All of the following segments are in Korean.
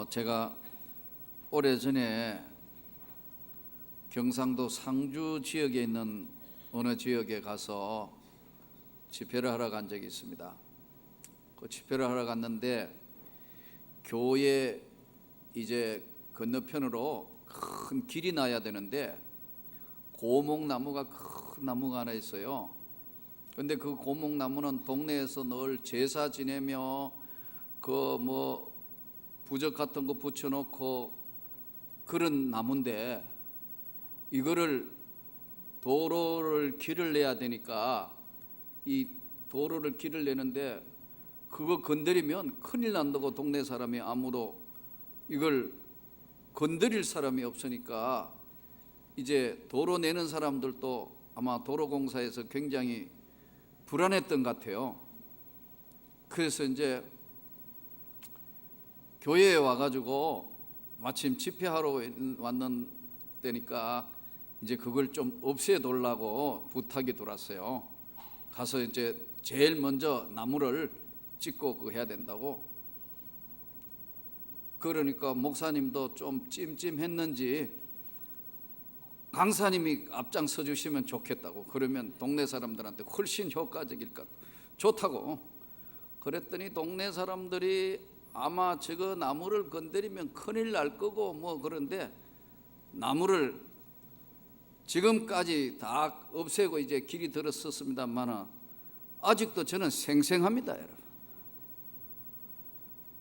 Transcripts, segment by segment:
제가 오래전에 경상도 상주 지역에 있는 어느 지역에 가서 집회를 하러 간 적이 있습니다. 그 집회를 하러 갔는데 교회 이제 건너편으로 큰 길이 나야 되는데 고목나무가 큰 나무가 하나 있어요. 근데 그 고목나무는 동네에서 늘 제사 지내며 그 부적 같은 거 붙여놓고 그런 나무인데, 이거를 도로를 길을 내야 되니까 이 도로를 길을 내는데 그거 건드리면 큰일 난다고 동네 사람이 아무도 이걸 건드릴 사람이 없으니까 이제 도로 내는 사람들도 아마 도로공사에서 굉장히 불안했던 것 같아요. 그래서 이제 교회에 와가지고 마침 집회하러 왔는 때니까 이제 그걸 좀 없애달라고 부탁이 들어왔어요. 가서 이제 제일 먼저 나무를 찍고 그거 해야 된다고. 그러니까 목사님도 좀 찜찜했는지 강사님이 앞장서 주시면 좋겠다고, 그러면 동네 사람들한테 훨씬 효과적일 것 좋다고. 그랬더니 동네 사람들이 아마 저거 나무를 건드리면 큰일 날 거고 그런데 나무를 지금까지 다 없애고 이제 길이 들었었습니다만 아직도 저는 생생합니다. 여러분,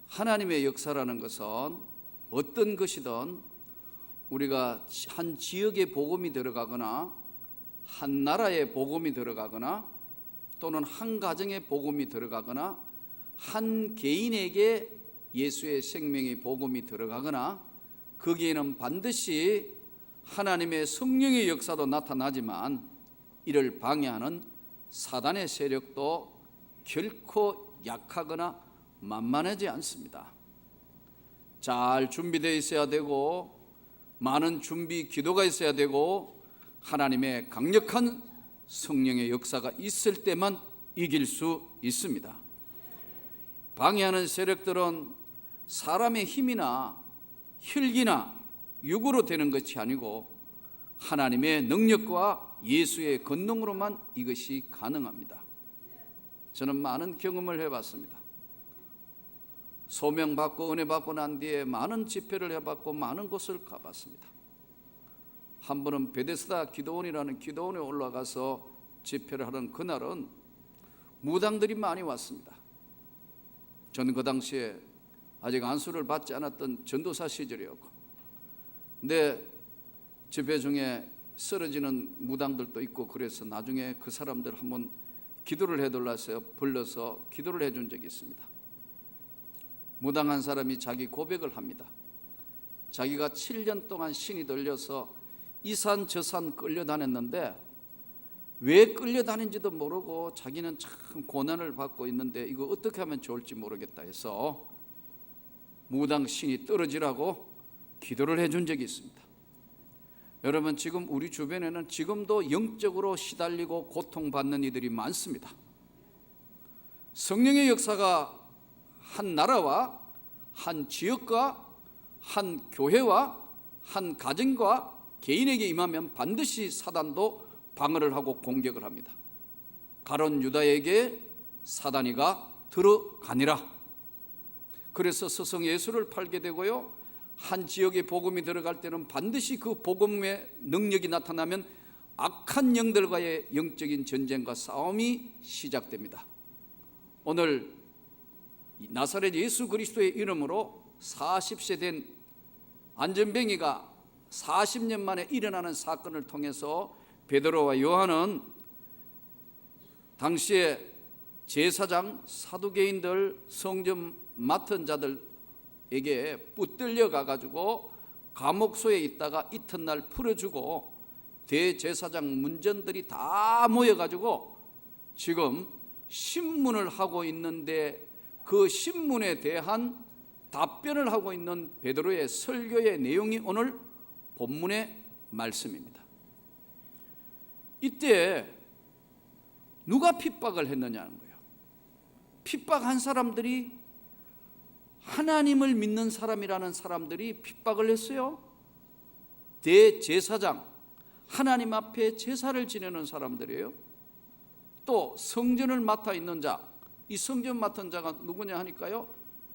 하나님의 역사라는 것은 어떤 것이든 우리가 한 지역에 복음이 들어가거나 한 나라에 복음이 들어가거나 또는 한 가정에 복음이 들어가거나 한 개인에게 예수의 생명의 복음이 들어가거나 거기에는 반드시 하나님의 성령의 역사도 나타나지만 이를 방해하는 사단의 세력도 결코 약하거나 만만하지 않습니다. 잘 준비되어 있어야 되고 많은 준비 기도가 있어야 되고 하나님의 강력한 성령의 역사가 있을 때만 이길 수 있습니다. 방해하는 세력들은 사람의 힘이나 혈기나 육으로 되는 것이 아니고 하나님의 능력과 예수의 권능으로만 이것이 가능합니다. 저는 많은 경험을 해봤습니다. 소명받고 은혜받고 난 뒤에 많은 집회를 해봤고 많은 곳을 가봤습니다. 한 번은 베데스다 기도원이라는 기도원에 올라가서 집회를 하는 그날은 무당들이 많이 왔습니다. 저는 그 당시에 아직 안수를 받지 않았던 전도사 시절이었고, 근데 집회 중에 쓰러지는 무당들도 있고 그래서 나중에 그 사람들 한번 기도를 해달라 해서 불러서 기도를 해준 적이 있습니다. 무당 한 사람이 자기 고백을 합니다. 자기가 7년 동안 신이 들려서 이 산 저 산 끌려다녔는데 왜 끌려다닌지도 모르고 자기는 참 고난을 받고 있는데 이거 어떻게 하면 좋을지 모르겠다 해서 무당 신이 떨어지라고 기도를 해준 적이 있습니다. 여러분, 지금 우리 주변에는 지금도 영적으로 시달리고 고통받는 이들이 많습니다. 성령의 역사가 한 나라와 한 지역과 한 교회와 한 가정과 개인에게 임하면 반드시 사단도 방어를 하고 공격을 합니다. 가룟 유다에게 사단이가 들어가니라. 그래서 스승 예수를 팔게 되고요, 한 지역에 복음이 들어갈 때는 반드시 그 복음의 능력이 나타나면 악한 영들과의 영적인 전쟁과 싸움이 시작됩니다. 오늘 나사렛 예수 그리스도의 이름으로 40세 된 안전뱅이가 40년 만에 일어나는 사건을 통해서 베드로와 요한은 당시에 제사장, 사두개인들, 성전 맡은 자들에게 붙들려 가가지고 감옥소에 있다가 이튿날 풀어주고 대제사장 문전들이 다 모여가지고 지금 신문을 하고 있는데 그 신문에 대한 답변을 하고 있는 베드로의 설교의 내용이 오늘 본문의 말씀입니다. 이때 누가 핍박을 했느냐는 거예요. 핍박한 사람들이 하나님을 믿는 사람이라는 사람들이 핍박을 했어요. 대제사장, 하나님 앞에 제사를 지내는 사람들이에요. 또 성전을 맡아 있는 자, 이 성전 맡은 자가 누구냐 하니까요,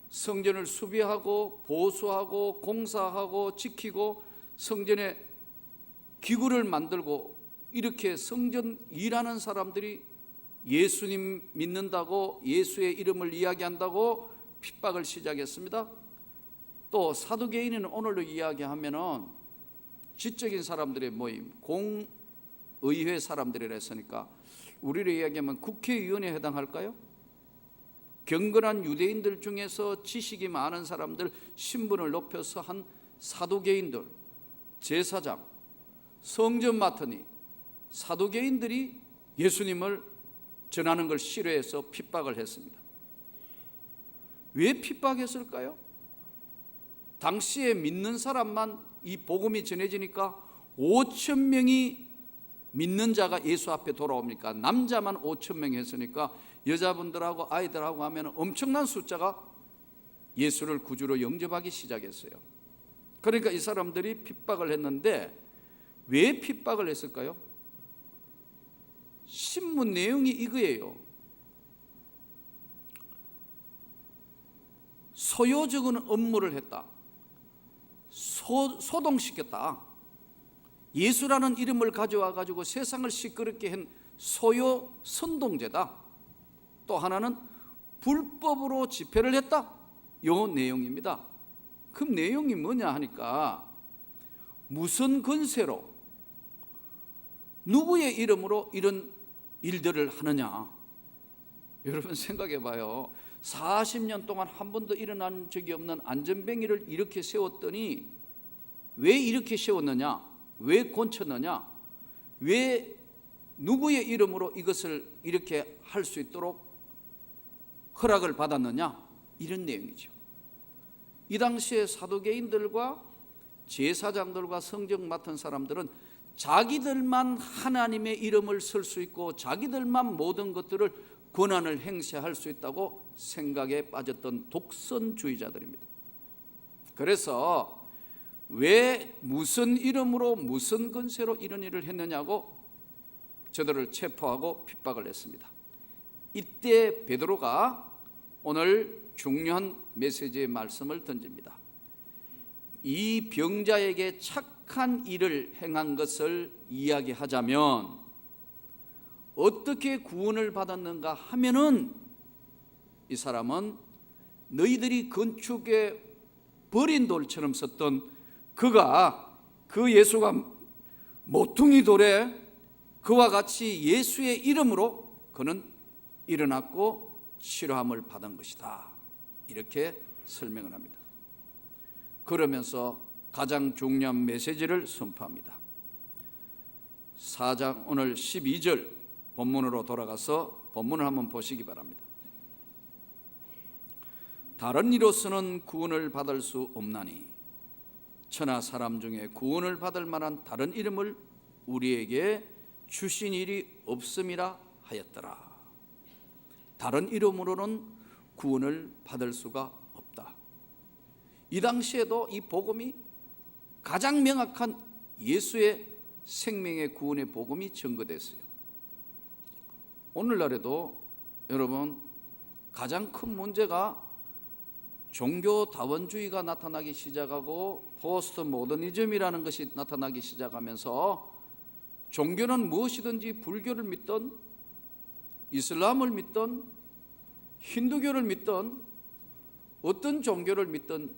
성전을 수비하고 보수하고 공사하고 지키고 성전에 기구를 만들고 이렇게 성전 일하는 사람들이 예수님 믿는다고, 예수의 이름을 이야기한다고 핍박을 시작했습니다. 또 사두개인은 오늘로 이야기하면은 지적인 사람들의 모임, 공의회 사람들이라 했으니까 우리로 이야기하면 국회의원에 해당할까요? 경건한 유대인들 중에서 지식이 많은 사람들, 신분을 높여서 한 사두개인들, 제사장, 성전 맡으니 사두개인들이 예수님을 전하는 걸 싫어해서 핍박을 했습니다. 왜 핍박했을까요? 당시에 믿는 사람만 이 복음이 전해지니까 5천 명이 믿는 자가 예수 앞에 돌아옵니까? 남자만 5천 명 했으니까 여자분들하고 아이들하고 하면 엄청난 숫자가 예수를 구주로 영접하기 시작했어요. 그러니까 이 사람들이 핍박을 했는데 왜 핍박을 했을까요? 신문 내용이 이거예요. 소요적인 업무를 했다. 소동시켰다. 예수라는 이름을 가져와 가지고 세상을 시끄럽게 한 소요 선동죄다. 또 하나는 불법으로 집회를 했다. 요 내용입니다. 그 내용이 뭐냐 하니까 무슨 권세로 누구의 이름으로 이런 일들을 하느냐. 여러분 생각해 봐요. 40년 동안 한 번도 일어난 적이 없는 안전뱅이를 이렇게 세웠더니 왜 이렇게 세웠느냐? 왜 곤쳤느냐? 왜 누구의 이름으로 이것을 이렇게 할 수 있도록 허락을 받았느냐? 이런 내용이죠. 이 당시에 사두개인들과 제사장들과 성전 맡은 사람들은 자기들만 하나님의 이름을 쓸 수 있고 자기들만 모든 것들을 권한을 행사할 수 있다고 생각에 빠졌던 독선주의자들입니다. 그래서 왜 무슨 이름으로 무슨 권세로 이런 일을 했느냐고 저들을 체포하고 핍박을 했습니다. 이때 베드로가 오늘 중요한 메시지의 말씀을 던집니다. 이 병자에게 착한 일을 행한 것을 이야기하자면 어떻게 구원을 받았는가 하면은 이 사람은 너희들이 건축에 버린 돌처럼 썼던 그 예수가 모퉁이 돌에 그와 같이 예수의 이름으로 그는 일어났고 치료함을 받은 것이다. 이렇게 설명을 합니다. 그러면서 가장 중요한 메시지를 선포합니다. 4장 오늘 12절 본문으로 돌아가서 본문을 한번 보시기 바랍니다. 다른 이로서는 구원을 받을 수 없나니 천하 사람 중에 구원을 받을 만한 다른 이름을 우리에게 주신 일이 없음이라 하였더라. 다른 이름으로는 구원을 받을 수가 없다. 이 당시에도 이 복음이 가장 명확한 예수의 생명의 구원의 복음이 전거됐어요. 오늘날에도 여러분 가장 큰 문제가 종교다원주의가 나타나기 시작하고 포스트 모더니즘이라는 것이 나타나기 시작하면서 종교는 무엇이든지 불교를 믿던 이슬람을 믿던 힌두교를 믿던 어떤 종교를 믿던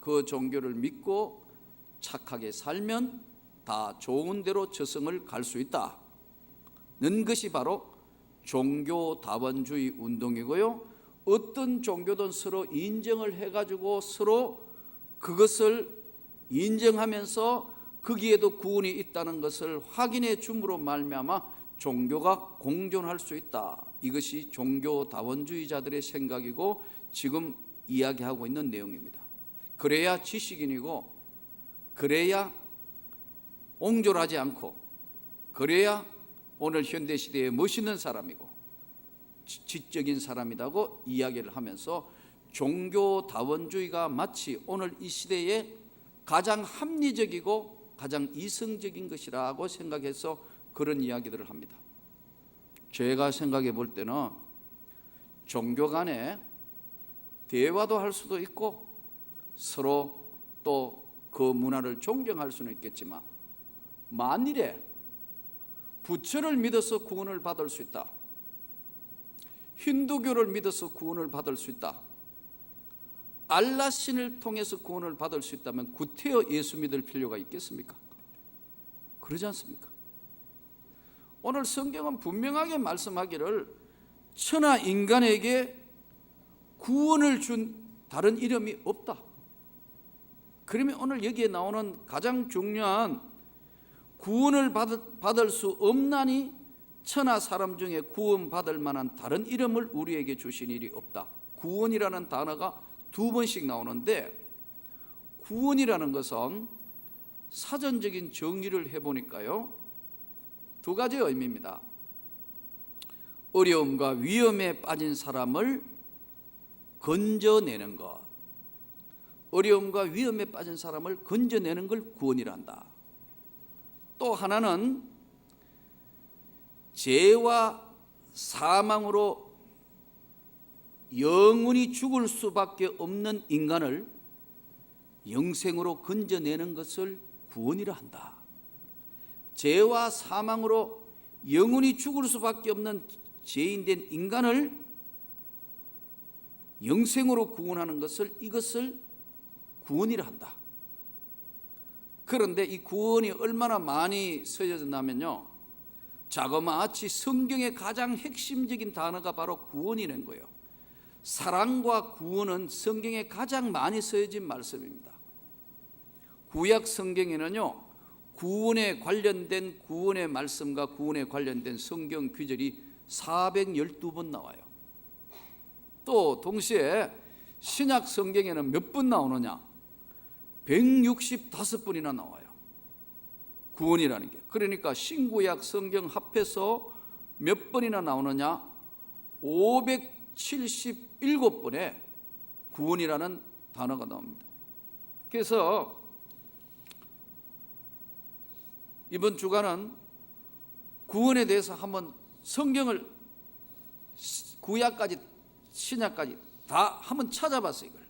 그 종교를 믿고 착하게 살면 다 좋은 대로 저승을 갈 수 있다는 것이 바로 종교다원주의 운동이고요. 어떤 종교든 서로 인정을 해가지고 서로 그것을 인정하면서 거기에도 구원이 있다는 것을 확인해 줌으로 말미암아 종교가 공존할 수 있다. 이것이 종교다원주의자들의 생각이고 지금 이야기하고 있는 내용입니다. 그래야 지식인이고 그래야 옹졸하지 않고 그래야 오늘 현대시대에 멋있는 사람이고 지적인 사람이라고 이야기를 하면서 종교다원주의가 마치 오늘 이 시대에 가장 합리적이고 가장 이성적인 것이라고 생각해서 그런 이야기들을 합니다. 제가 생각해 볼 때는 종교 간에 대화도 할 수도 있고 서로 또 그 문화를 존경할 수는 있겠지만, 만일에 부처를 믿어서 구원을 받을 수 있다, 힌두교를 믿어서 구원을 받을 수 있다, 알라신을 통해서 구원을 받을 수 있다면 구태여 예수 믿을 필요가 있겠습니까? 그러지 않습니까? 오늘 성경은 분명하게 말씀하기를 천하 인간에게 구원을 준 다른 이름이 없다. 그러면 오늘 여기에 나오는 가장 중요한 구원을 받을 수 없나니 천하 사람 중에 구원받을 만한 다른 이름을 우리에게 주신 일이 없다. 구원이라는 단어가 2번씩 나오는데, 구원이라는 것은 사전적인 정의를 해보니까요 2가지 의미입니다. 어려움과 위험에 빠진 사람을 건져내는 것, 어려움과 위험에 빠진 사람을 건져내는 걸 구원이라 한다. 또 하나는 죄와 사망으로 영원히 죽을 수밖에 없는 인간을 영생으로 건져내는 것을 구원이라 한다. 죄와 사망으로 영원히 죽을 수밖에 없는 죄인된 인간을 영생으로 구원하는 것을, 이것을 구원이라 한다. 그런데 이 구원이 얼마나 많이 쓰여졌냐면요, 자그마치 성경의 가장 핵심적인 단어가 바로 구원이라는 거예요. 사랑과 구원은 성경에 가장 많이 쓰여진 말씀입니다. 구약 성경에는요 구원에 관련된 구원의 말씀과 구원에 관련된 성경 구절이 412번 나와요. 또 동시에 신약 성경에는 몇 번 나오느냐? 165번이나 나와요. 구원이라는 게. 그러니까 신구약 성경 합해서 몇 번이나 나오느냐? 577번에 구원이라는 단어가 나옵니다. 그래서 이번 주간은 구원에 대해서 한번 성경을 구약까지 신약까지 다 한번 찾아봤어요. 이걸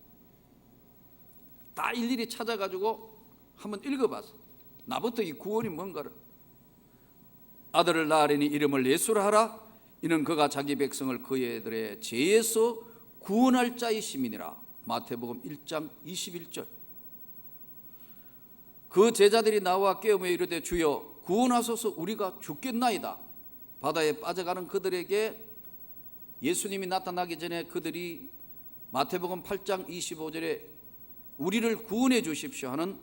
다 일일이 찾아가지고 한번 읽어봤어. 나부터 이 구원이 뭔가를. 아들을 낳으리니 이름을 예수라 하라. 이는 그가 자기 백성을 그의 죄에서 구원할 자의 시민이라. 마태복음 1장 21절. 그 제자들이 나와 깨우며 이르되 주여 구원하소서, 우리가 죽겠나이다. 바다에 빠져가는 그들에게 예수님이 나타나기 전에 그들이 마태복음 8장 25절에 우리를 구원해 주십시오 하는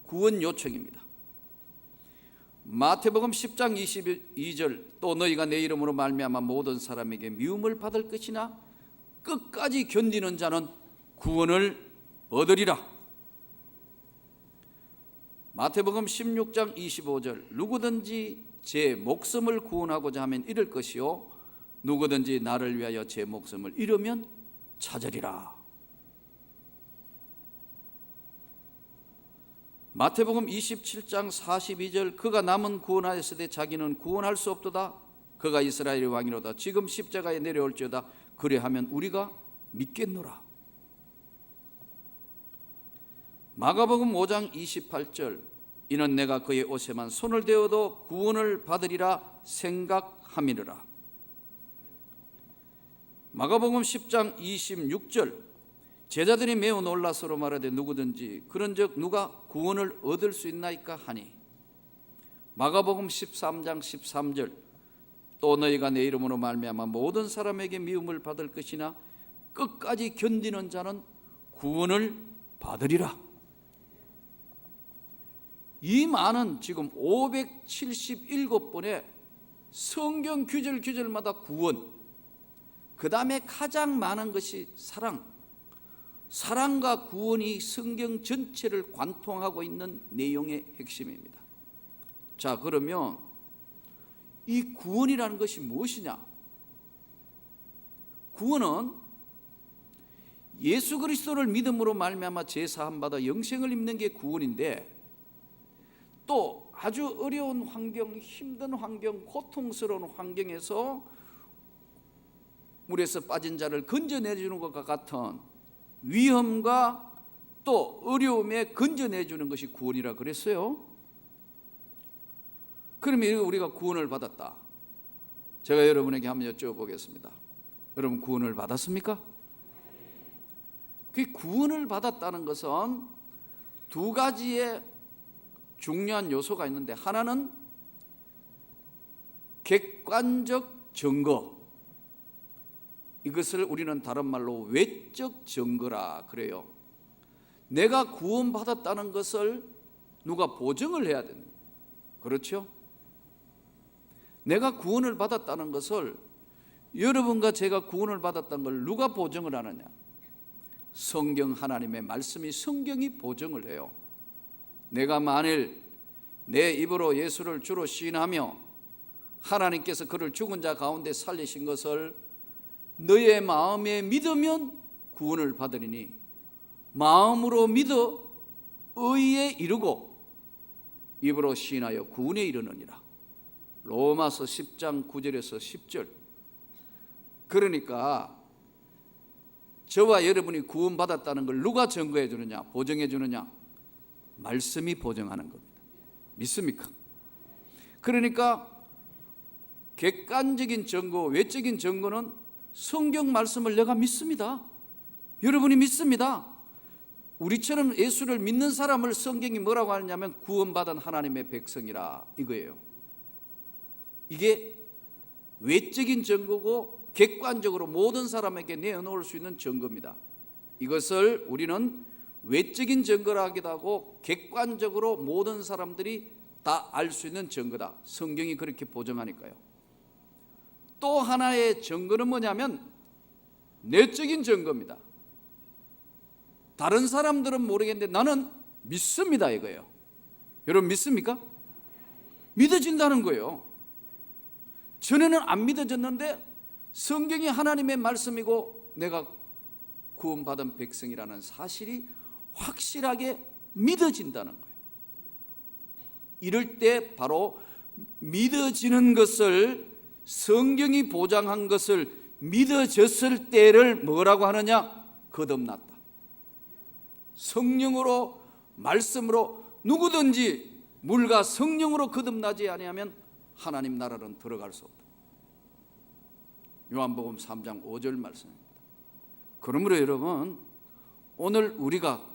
구원 요청입니다. 마태복음 10장 22절 또 너희가 내 이름으로 말미암아 모든 사람에게 미움을 받을 것이나 끝까지 견디는 자는 구원을 얻으리라. 마태복음 16장 25절 누구든지 제 목숨을 구원하고자 하면 잃을 것이요 누구든지 나를 위하여 제 목숨을 잃으면 찾으리라. 마태복음 27장 42절 그가 남은 구원하였으되 자기는 구원할 수 없도다. 그가 이스라엘의 왕이로다. 지금 십자가에 내려올지어다. 그래하면 우리가 믿겠노라. 마가복음 5장 28절 이는 내가 그의 옷에만 손을 대어도 구원을 받으리라 생각함이니라. 마가복음 10장 26절 제자들이 매우 놀라 서로 말하되 누구든지 그런즉 누가 구원을 얻을 수 있나이까 하니. 마가복음 13장 13절 또 너희가 내 이름으로 말미암아 모든 사람에게 미움을 받을 것이나 끝까지 견디는 자는 구원을 받으리라. 이 많은 지금 577번의 성경 규절마다 구원, 그 다음에 가장 많은 것이 사랑과 구원이 성경 전체를 관통하고 있는 내용의 핵심입니다. 자, 그러면 이 구원이라는 것이 무엇이냐? 구원은 예수 그리스도를 믿음으로 말미암아 죄 사함 받아 영생을 입는 게 구원인데, 또 아주 어려운 환경, 힘든 환경, 고통스러운 환경에서 물에서 빠진 자를 건져내주는 것과 같은 위험과 또 어려움에 건져내주는 것이 구원이라 그랬어요. 그러면 우리가 구원을 받았다. 제가 여러분에게 한번 여쭤보겠습니다. 여러분 구원을 받았습니까? 그 구원을 받았다는 것은 두 가지의 중요한 요소가 있는데, 하나는 객관적 증거, 이것을 우리는 다른 말로 외적 증거라 그래요. 내가 구원받았다는 것을 누가 보증을 해야 되는, 그렇죠? 내가 구원을 받았다는 것을, 여러분과 제가 구원을 받았다는 걸 누가 보증을 하느냐? 성경, 하나님의 말씀이, 성경이 보증을 해요. 내가 만일 내 입으로 예수를 주로 시인하며 하나님께서 그를 죽은 자 가운데 살리신 것을 너의 마음에 믿으면 구원을 받으리니 마음으로 믿어 의에 이르고 입으로 시인하여 구원에 이르느니라. 로마서 10장 9절에서 10절. 그러니까 저와 여러분이 구원받았다는 걸 누가 증거해 주느냐, 보증해 주느냐? 말씀이 보증하는 겁니다. 믿습니까? 그러니까 객관적인 증거, 외적인 증거는 성경 말씀을 내가 믿습니다. 여러분이 믿습니다. 우리처럼 예수를 믿는 사람을 성경이 뭐라고 하느냐면 구원받은 하나님의 백성이라 이거예요. 이게 외적인 증거고 객관적으로 모든 사람에게 내어놓을 수 있는 증거입니다. 이것을 우리는 외적인 증거라 하기도 하고 객관적으로 모든 사람들이 다 알 수 있는 증거다. 성경이 그렇게 보정하니까요. 또 하나의 증거는 뭐냐면 내적인 증거입니다. 다른 사람들은 모르겠는데 나는 믿습니다 이거예요. 여러분 믿습니까? 믿어진다는 거예요. 전에는 안 믿어졌는데 성경이 하나님의 말씀이고 내가 구원받은 백성이라는 사실이 확실하게 믿어진다는 거예요. 이럴 때 바로 믿어지는 것을, 성경이 보장한 것을 믿어졌을 때를 뭐라고 하느냐? 거듭났다. 성령으로, 말씀으로 누구든지 물과 성령으로 거듭나지 아니하면 하나님 나라는 들어갈 수 없다. 요한복음 3장 5절 말씀입니다. 그러므로 여러분, 오늘 우리가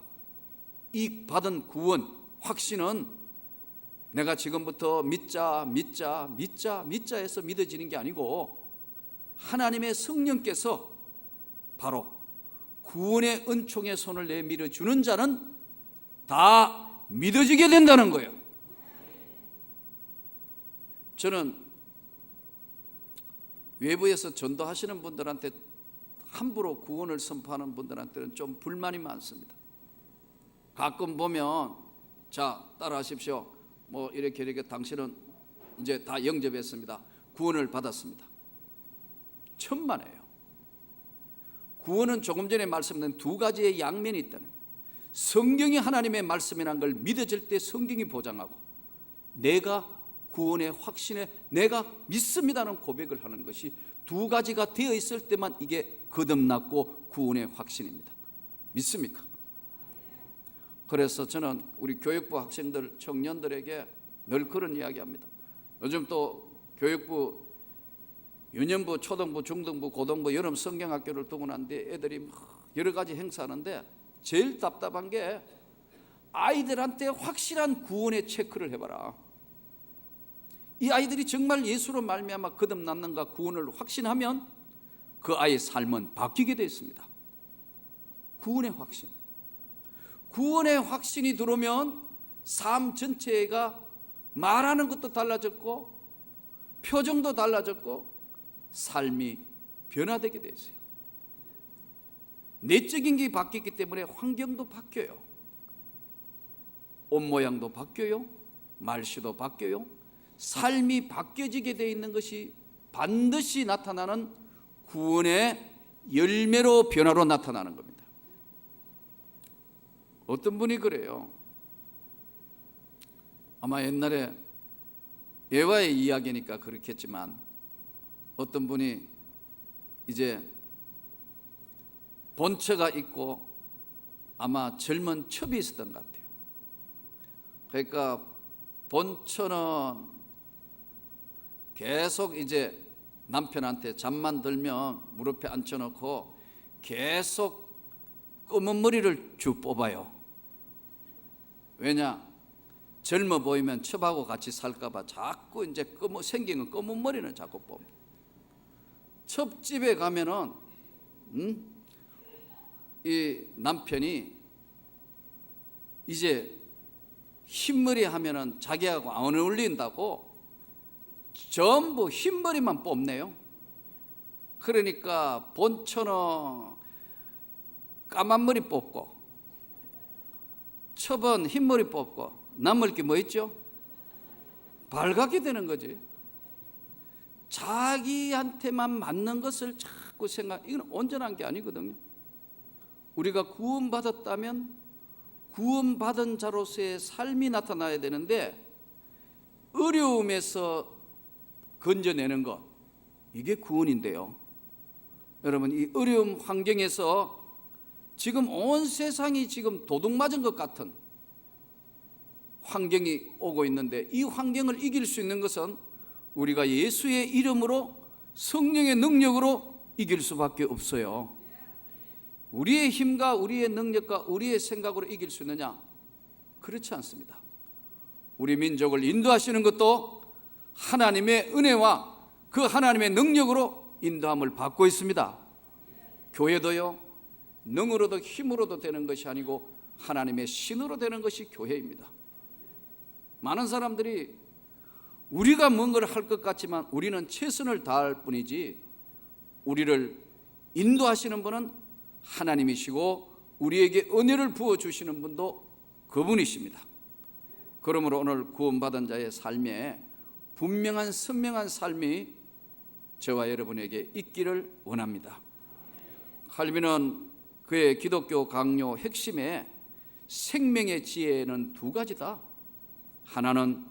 이 받은 구원, 확신은 내가 지금부터 믿자 해서 믿어지는 게 아니고 하나님의 성령께서 바로 구원의 은총의 손을 내밀어 주는 자는 다 믿어지게 된다는 거예요. 저는 외부에서 전도하시는 분들한테 함부로 구원을 선포하는 분들한테는 좀 불만이 많습니다. 가끔 보면 자 따라하십시오. 뭐 이렇게 당신은 이제 다 영접했습니다. 구원을 받았습니다. 천만에요. 구원은 조금 전에 말씀드린 두 가지의 양면이 있다는 거예요. 성경이 하나님의 말씀이라는 걸 믿어질 때 성경이 보장하고 내가 구원의 확신에 내가 믿습니다는 고백을 하는 것이 두 가지가 되어 있을 때만 이게 거듭났고 구원의 확신입니다. 믿습니까? 그래서 저는 우리 교육부 학생들, 청년들에게 늘 그런 이야기합니다. 요즘 또 교육부 유년부, 초등부, 중등부, 고등부 여름 성경학교를 두고 난데 애들이 여러 가지 행사하는데 제일 답답한 게 아이들한테 확실한 구원의 체크를 해봐라. 이 아이들이 정말 예수로 말미암아 거듭났는가 구원을 확신하면 그 아이의 삶은 바뀌게 되어 있습니다. 구원의 확신. 구원의 확신이 들어오면 삶 전체가 말하는 것도 달라졌고 표정도 달라졌고 삶이 변화되게 되어 있어요. 내적인 게 바뀌기 때문에 환경도 바뀌어요. 옷 모양도 바뀌어요. 말씨도 바뀌어요. 삶이 바뀌어지게 되어 있는 것이 반드시 나타나는 구원의 열매로 변화로 나타나는 겁니다. 어떤 분이 그래요. 아마 옛날에 예화의 이야기니까 그렇겠지만 어떤 분이 이제 본처가 있고 아마 젊은 첩이 있었던 것 같아요. 그러니까 본처는 계속 이제 남편한테 잠만 들면 무릎에 앉혀놓고 계속 검은 머리를 쭉 뽑아요. 왜냐? 젊어 보이면 첩하고 같이 살까봐 자꾸 이제 생긴 검은 머리는 자꾸 뽑아요. 첩집에 가면은 이 남편이 이제 흰머리 하면은 자기하고 안 어울린다고 전부 흰머리만 뽑네요. 그러니까 본처는 까만 머리 뽑고 첩은 흰머리 뽑고 남을 게 뭐 있죠? 발갛게 되는 거지. 자기한테만 맞는 것을 자꾸 이건 온전한 게 아니거든요. 우리가 구원받았다면 구원받은 자로서의 삶이 나타나야 되는데 어려움에서 건져내는 것, 이게 구원인데요. 여러분, 이 어려움 환경에서 지금 온 세상이 지금 도둑 맞은 것 같은 환경이 오고 있는데 이 환경을 이길 수 있는 것은 우리가 예수의 이름으로 성령의 능력으로 이길 수밖에 없어요. 우리의 힘과 우리의 능력과 우리의 생각으로 이길 수 있느냐? 그렇지 않습니다. 우리 민족을 인도하시는 것도 하나님의 은혜와 그 하나님의 능력으로 인도함을 받고 있습니다. 교회도요, 능으로도 힘으로도 되는 것이 아니고 하나님의 신으로 되는 것이 교회입니다. 많은 사람들이 우리가 뭔가를 할 것 같지만 우리는 최선을 다할 뿐이지 우리를 인도하시는 분은 하나님이시고 우리에게 은혜를 부어주시는 분도 그분이십니다. 그러므로 오늘 구원받은 자의 삶에 분명한 선명한 삶이 저와 여러분에게 있기를 원합니다. 칼빈은 그의 기독교 강요 핵심에 생명의 지혜는 두 가지다. 하나는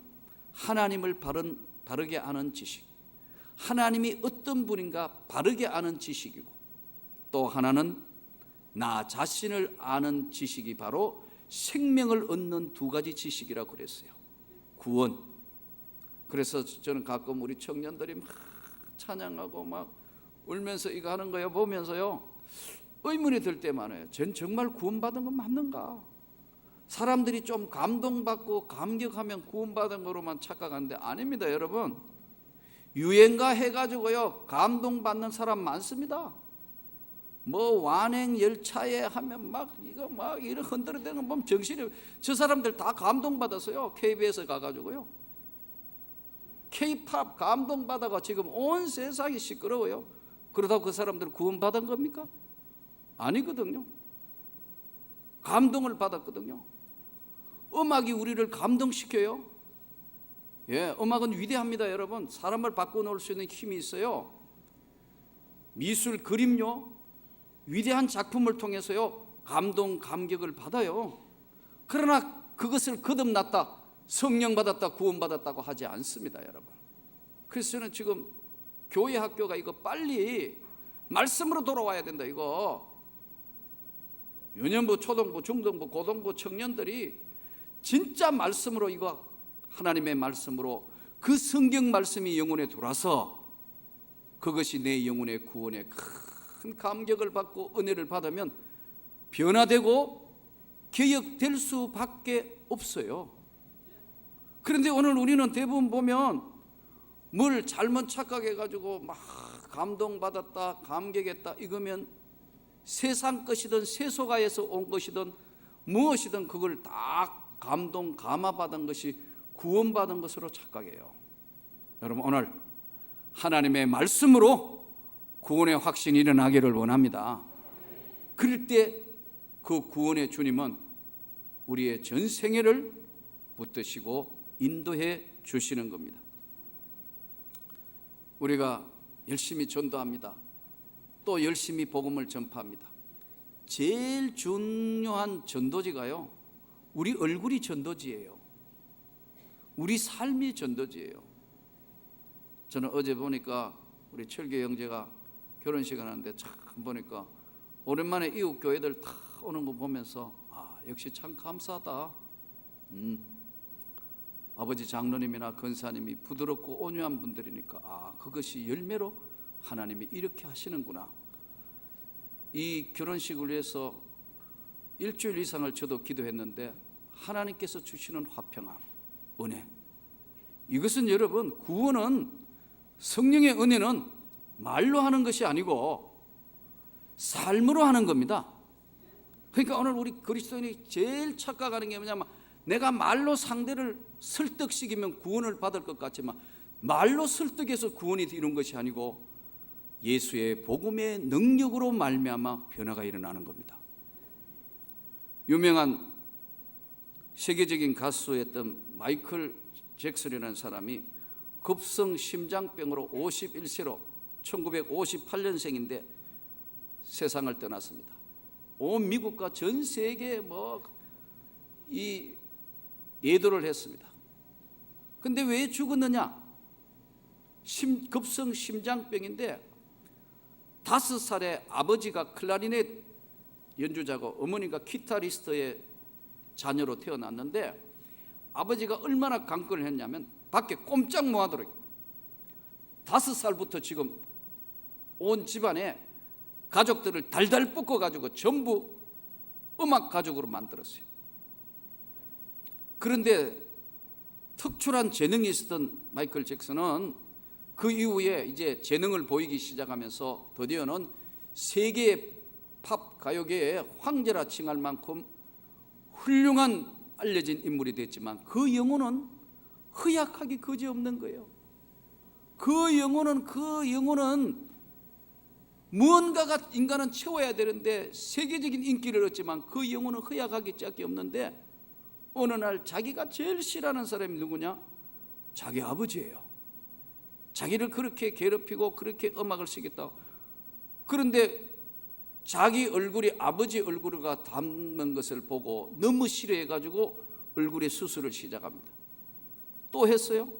하나님을 바르게 아는 지식, 하나님이 어떤 분인가 바르게 아는 지식이고, 또 하나는 나 자신을 아는 지식이 바로 생명을 얻는 두 가지 지식이라고 그랬어요. 구원. 그래서 저는 가끔 우리 청년들이 막 찬양하고 막 울면서 이거 하는 거요 보면서요 의문이 들 때 많아요. 전 정말 구원받은 건 맞는가? 사람들이 좀 감동받고 감격하면 구원받은 거로만 착각하는데 아닙니다. 여러분, 유행가 해가지고요 감동받는 사람 많습니다. 뭐 완행 열차에 하면 막 이거 막 이런 흔들어대는 거 보면 정신이, 저 사람들 다 감동받았어요. KBS 가가지고요 K-팝 감동받아가 지금 온 세상이 시끄러워요. 그러다고 그 사람들 구원받은 겁니까? 아니거든요. 감동을 받았거든요. 음악이 우리를 감동시켜요. 예, 음악은 위대합니다. 여러분, 사람을 바꿔놓을 수 있는 힘이 있어요. 미술, 그림요, 위대한 작품을 통해서요 감동, 감격을 받아요. 그러나 그것을 거듭났다, 성령 받았다, 구원 받았다고 하지 않습니다. 여러분, 그래서 저는 지금 교회 학교가 이거 빨리 말씀으로 돌아와야 된다. 이거 유년부, 초등부, 중등부, 고등부 청년들이 진짜 말씀으로, 이거 하나님의 말씀으로 그 성경 말씀이 영혼에 들어와서 그것이 내 영혼의 구원에 큰 감격을 받고 은혜를 받으면 변화되고 개혁될 수밖에 없어요. 그런데 오늘 우리는 대부분 보면 뭘 잘못 착각해가지고 막 감동받았다, 감격했다 이거면 세상 것이든 세속아에서 온 것이든 무엇이든 그걸 다 감동, 감화받은 것이 구원받은 것으로 착각해요. 여러분, 오늘 하나님의 말씀으로 구원의 확신이 일어나기를 원합니다. 그럴 때 그 구원의 주님은 우리의 전 생애를 붙드시고 인도해 주시는 겁니다. 우리가 열심히 전도합니다. 또 열심히 복음을 전파합니다. 제일 중요한 전도지가요, 우리 얼굴이 전도지예요. 우리 삶이 전도지예요. 저는 어제 보니까 우리 철교 형제가 결혼식을 하는데 참 보니까 오랜만에 이웃 교회들 다 오는 거 보면서 역시 참 감사하다. 아버지 장로님이나 권사님이 부드럽고 온유한 분들이니까 그것이 열매로 하나님이 이렇게 하시는구나. 이 결혼식을 위해서 일주일 이상을 저도 기도했는데 하나님께서 주시는 화평함, 은혜, 이것은 여러분, 구원은, 성령의 은혜는 말로 하는 것이 아니고 삶으로 하는 겁니다. 그러니까 오늘 우리 그리스도인이 제일 착각하는 게 뭐냐면, 내가 말로 상대를 설득시키면 구원을 받을 것 같지만 말로 설득해서 구원이 이루는 것이 아니고 예수의 복음의 능력으로 말미암아 변화가 일어나는 겁니다. 유명한 세계적인 가수였던 마이클 잭슨이라는 사람이 급성 심장병으로 51세로 1958년생인데 세상을 떠났습니다. 온 미국과 전 세계에 이 예도를 했습니다. 근데 왜 죽었느냐? 급성 심장병인데 5살에 아버지가 클라리넷 연주자고 어머니가 기타리스트의 자녀로 태어났는데, 아버지가 얼마나 강권을 했냐면 밖에 꼼짝 못하도록 5살부터 지금 온 집안에 가족들을 달달 볶아가지고 전부 음악 가족으로 만들었어요. 그런데 특출한 재능이 있었던 마이클 잭슨은 그 이후에 이제 재능을 보이기 시작하면서 드디어는 세계 팝 가요계의 황제라 칭할 만큼 훌륭한 알려진 인물이 됐지만 그 영혼은 허약하기 그지없는 거예요. 그 영혼은 무언가가 인간은 채워야 되는데 세계적인 인기를 얻지만 그 영혼은 허약하기 짝이 없는데, 어느 날 자기가 제일 싫어하는 사람이 누구냐? 자기 아버지예요. 자기를 그렇게 괴롭히고 그렇게 음악을 시켰다. 그런데 자기 얼굴이 아버지 얼굴과 닮은 것을 보고 너무 싫어해가지고 얼굴에 수술을 시작합니다. 또 했어요.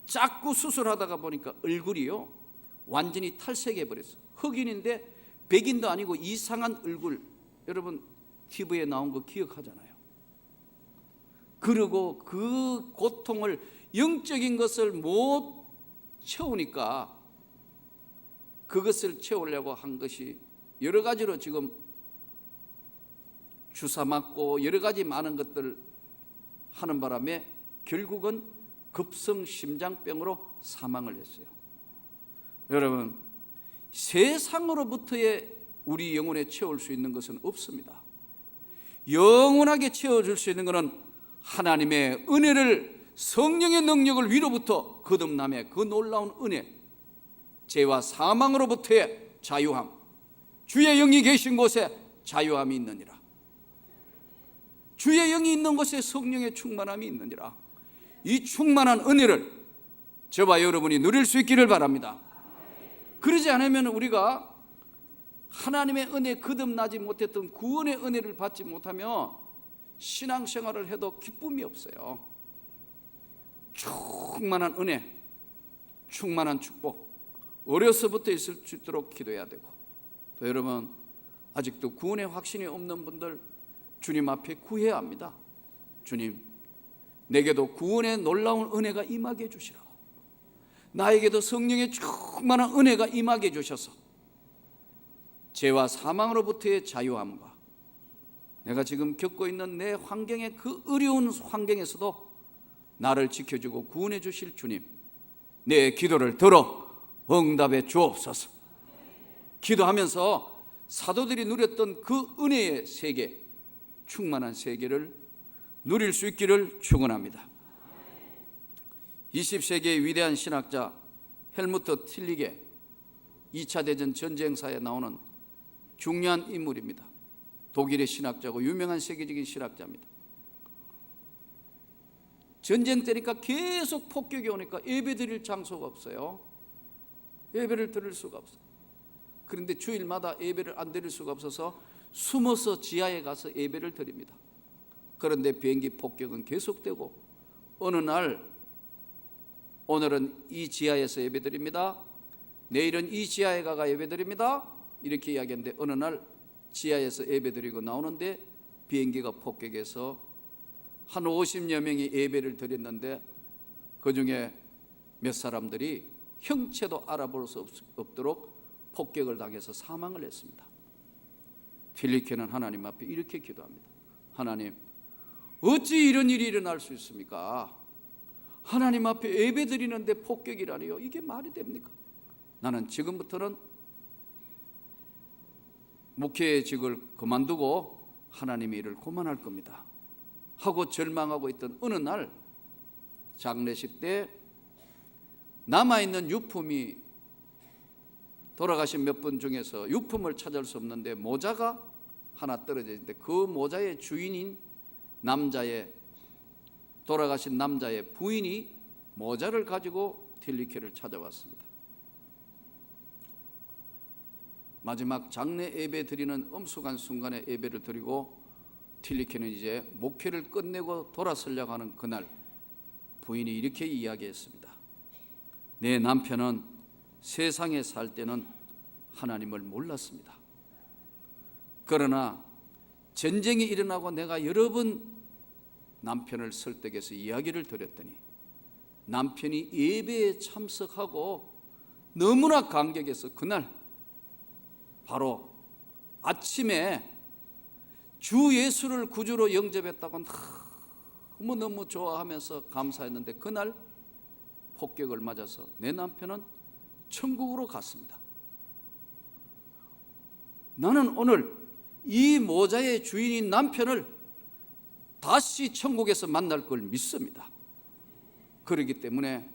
자꾸 수술하다가 보니까 얼굴이요 완전히 탈색해버렸어요. 흑인인데 백인도 아니고 이상한 얼굴. 여러분 TV에 나온 거 기억하잖아요. 그리고 그 고통을, 영적인 것을 못 채우니까 그것을 채우려고 한 것이 여러 가지로 지금 주사 맞고 여러 가지 많은 것들 하는 바람에 결국은 급성 심장병으로 사망을 했어요. 여러분, 세상으로부터의 우리 영혼에 채울 수 있는 것은 없습니다. 영원하게 채워줄 수 있는 것은 하나님의 은혜를, 성령의 능력을 위로부터 거듭남의 그 놀라운 은혜, 죄와 사망으로부터의 자유함, 주의 영이 계신 곳에 자유함이 있느니라. 주의 영이 있는 곳에 성령의 충만함이 있느니라. 이 충만한 은혜를 저와 여러분이 누릴 수 있기를 바랍니다. 그러지 않으면 우리가 하나님의 은혜에 거듭나지 못했던 구원의 은혜를 받지 못하면 신앙생활을 해도 기쁨이 없어요. 충만한 은혜, 충만한 축복, 어려서부터 있을 수 있도록 기도해야 되고, 또 여러분 아직도 구원의 확신이 없는 분들 주님 앞에 구해야 합니다. 주님, 내게도 구원의 놀라운 은혜가 임하게 해주시라고, 나에게도 성령의 충만한 은혜가 임하게 해주셔서 죄와 사망으로부터의 자유함과 내가 지금 겪고 있는 내 환경의 그 어려운 환경에서도 나를 지켜주고 구원해 주실 주님, 내 기도를 들어 응답해 주옵소서. 기도하면서 사도들이 누렸던 그 은혜의 세계, 충만한 세계를 누릴 수 있기를 축원합니다. 20세기의 위대한 신학자 헬무트 틸리게, 2차 대전 전쟁사에 나오는 중요한 인물입니다. 독일의 신학자고 유명한 세계적인 신학자입니다. 전쟁 때니까 계속 폭격이 오니까 예배 드릴 장소가 없어요. 예배를 드릴 수가 없어요. 그런데 주일마다 예배를 안 드릴 수가 없어서 숨어서 지하에 가서 예배를 드립니다. 그런데 비행기 폭격은 계속되고 어느 날 오늘은 이 지하에서 예배드립니다. 내일은 이 지하에 가가 예배드립니다. 이렇게 이야기했는데 어느 날 지하에서 예배드리고 나오는데 비행기가 폭격해서 한 50여 명이 예배를 드렸는데 그중에 몇 사람들이 형체도 알아볼 수 없도록 폭격을 당해서 사망을 했습니다. 필리케는 하나님 앞에 이렇게 기도합니다. 하나님, 어찌 이런 일이 일어날 수 있습니까? 하나님 앞에 예배 드리는데 폭격이라니요. 이게 말이 됩니까? 나는 지금부터는 목회직을 그만두고 하나님의 일을 그만할 겁니다 하고 절망하고 있던 어느 날 장례식 때 남아있는 유품이 돌아가신 몇 분 중에서 유품을 찾을 수 없는데 모자가 하나 떨어져 있는데 그 모자의 주인인 돌아가신 남자의 부인이 모자를 가지고 틸리케를 찾아왔습니다. 마지막 장례 예배 드리는 엄숙한 순간에 예배를 드리고 틸리케는 이제 목회를 끝내고 돌아서려고 하는 그날 부인이 이렇게 이야기했습니다. 내 남편은 세상에 살 때는 하나님을 몰랐습니다. 그러나 전쟁이 일어나고 내가 여러 번 남편을 설득해서 이야기를 드렸더니 남편이 예배에 참석하고 너무나 감격해서 그날 바로 아침에 주 예수를 구주로 영접했다고 너무너무 좋아하면서 감사했는데 그날 폭격을 맞아서 내 남편은 천국으로 갔습니다. 나는 오늘 이 모자의 주인인 남편을 다시 천국에서 만날 걸 믿습니다. 그렇기 때문에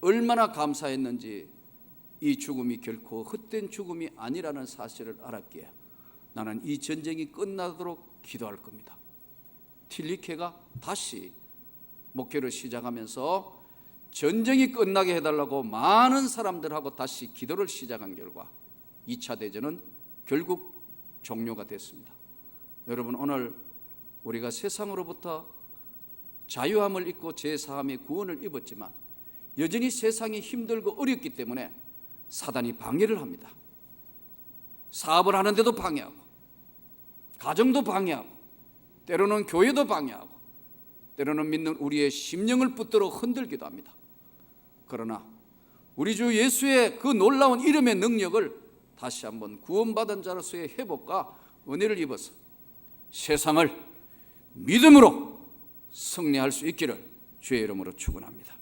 얼마나 감사했는지 이 죽음이 결코 헛된 죽음이 아니라는 사실을 알았기에 나는 이 전쟁이 끝나도록 기도할 겁니다. 틸리케가 다시 목회를 시작하면서 전쟁이 끝나게 해달라고 많은 사람들하고 다시 기도를 시작한 결과 2차 대전은 결국 종료가 됐습니다. 여러분, 오늘 우리가 세상으로부터 자유함을 입고 제사함의 구원을 입었지만 여전히 세상이 힘들고 어렵기 때문에 사단이 방해를 합니다. 사업을 하는데도 방해하고, 가정도 방해하고, 때로는 교회도 방해하고, 때로는 믿는 우리의 심령을 붙들어 흔들기도 합니다. 그러나 우리 주 예수의 그 놀라운 이름의 능력을 다시 한번 구원받은 자로서의 회복과 은혜를 입어서 세상을 믿음으로 승리할 수 있기를 주의 이름으로 축원합니다.